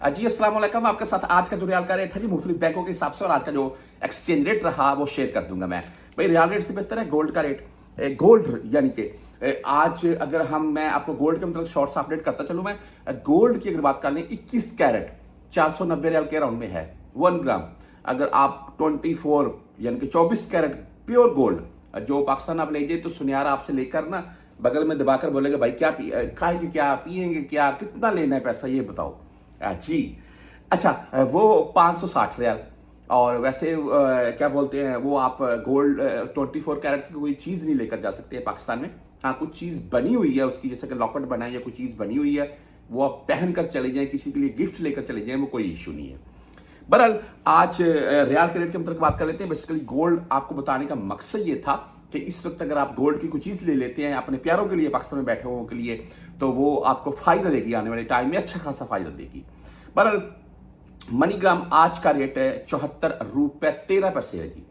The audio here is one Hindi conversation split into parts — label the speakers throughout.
Speaker 1: जी अस्सलाम वालेकुम। आपके साथ आज का जो रियाल का रेट है जी मुख्तलिफ बैंकों के हिसाब से, और आज का जो एक्सचेंज रेट रहा वो शेयर कर दूंगा मैं। भाई रियाल रेट से बेहतर है गोल्ड का रेट। गोल्ड यानी कि आज अगर मैं आपको गोल्ड के मतलब शॉर्ट्स अपडेट करता चलूँ मैं। गोल्ड की अगर बात कर लें 21 कैरेट 490 रियाल के अराउंड में है 1 ग्राम। अगर आप 24 यानी कि 24 कैरेट प्योर गोल्ड जो पाकिस्तान आप लीजिए तो सुनियारा आपसे लेकर ना बगल में दबाकर बोलेगा भाई क्या खाएंगे, क्या पिएंगे, क्या कितना लेना है पैसा ये बताओ जी। अच्छा, वो 560 रियाल। और वैसे क्या बोलते हैं वो, आप गोल्ड 24 कैरेट की कोई चीज़ नहीं लेकर जा सकते हैं पाकिस्तान में। हाँ, कुछ चीज़ बनी हुई है उसकी, जैसे कि लॉकेट बना है या कुछ चीज़ बनी हुई है, वो आप पहन कर चले जाएं, किसी के लिए गिफ्ट लेकर चले जाएं, वो कोई इशू नहीं है। बहरहाल आज रियाल के रेट के मतलब बात कर लेते हैं। बेसिकली गोल्ड आपको बताने का मकसद ये था कि इस वक्त अगर आप गोल्ड की कुछ चीज़ ले लेते हैं अपने प्यारों के लिए, पाकिस्तान में बैठे हुए के लिए, तो वो आपको फायदा देगी, आने वाले टाइम में अच्छा खासा फायदा देगी। बहरहाल मनीग्राम आज का रेट है 74 रुपए 13 पैसे है जी।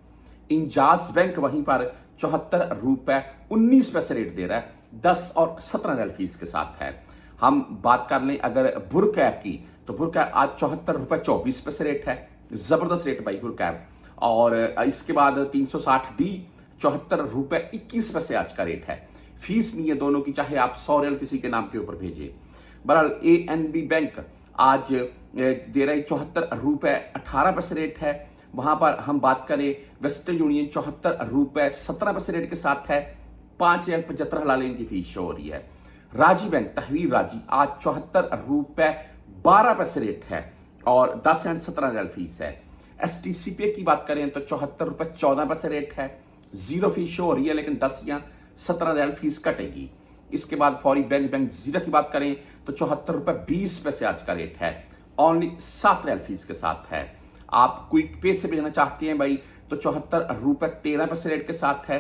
Speaker 1: इंजाज बैंक वहीं पर 74 रुपए 19 पैसे रेट दे रहा है, 10 और 17 रियाल फीस के साथ है। हम बात कर लें अगर बुर कैप की, तो बुर कैप आज 74 रुपए 24 पैसे रेट है, जबरदस्त रेट भाई बुर कैप। और इसके बाद 360D 74 रुपए 21 पैसे आज का रेट है। फीस नहीं है दोनों की, चाहे आप 100 रियाल किसी के नाम के ऊपर भेजिए। बहरहाल ANB बैंक आज दे रहा है 74 रुपए 18 पैसे रेट है। वहां पर हम बात करें वेस्टर्न यूनियन 74 रुपए 17 पैसे रेट के साथ है, 5.75 हलाल इनकी फीस शो हो रही है। राजी बैंक तहवीर राजी आज 74 रुपए 12 पैसे रेट है और 10.17 रियाल फीस है। STCPA की बात करें तो 74 रुपए 14 पैसे रेट है, जीरो फीस शो हो रही है, लेकिन 10 या 17 रियाल फीस कटेगी। इसके बाद फौरी बैंक जीरा की बात करें तो 74 रुपए 20 पैसे आज का रेट है, ओनली 7 रियाल फीस के साथ है। आप क्विक पे से भेजना चाहते हैं भाई तो 74 रुपए 13 पैसे रेट के साथ है।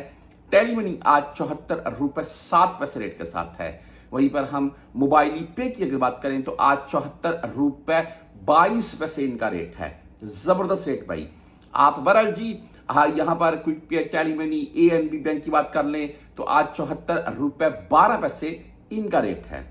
Speaker 1: टेली मनी आज 74 रुपए 7 पैसे रेट के साथ है। वहीं पर हम मोबाइल पे की अगर बात करें तो आज 74 रुपए 22 पैसे इनका रेट है, जबरदस्त रेट भाई। आप बहरहाल जी हाँ, यहाँ पर क्विक पे, टेली मनी, ANB बैंक की बात कर लें तो आज 74 रुपए 12 पैसे इनका रेट है।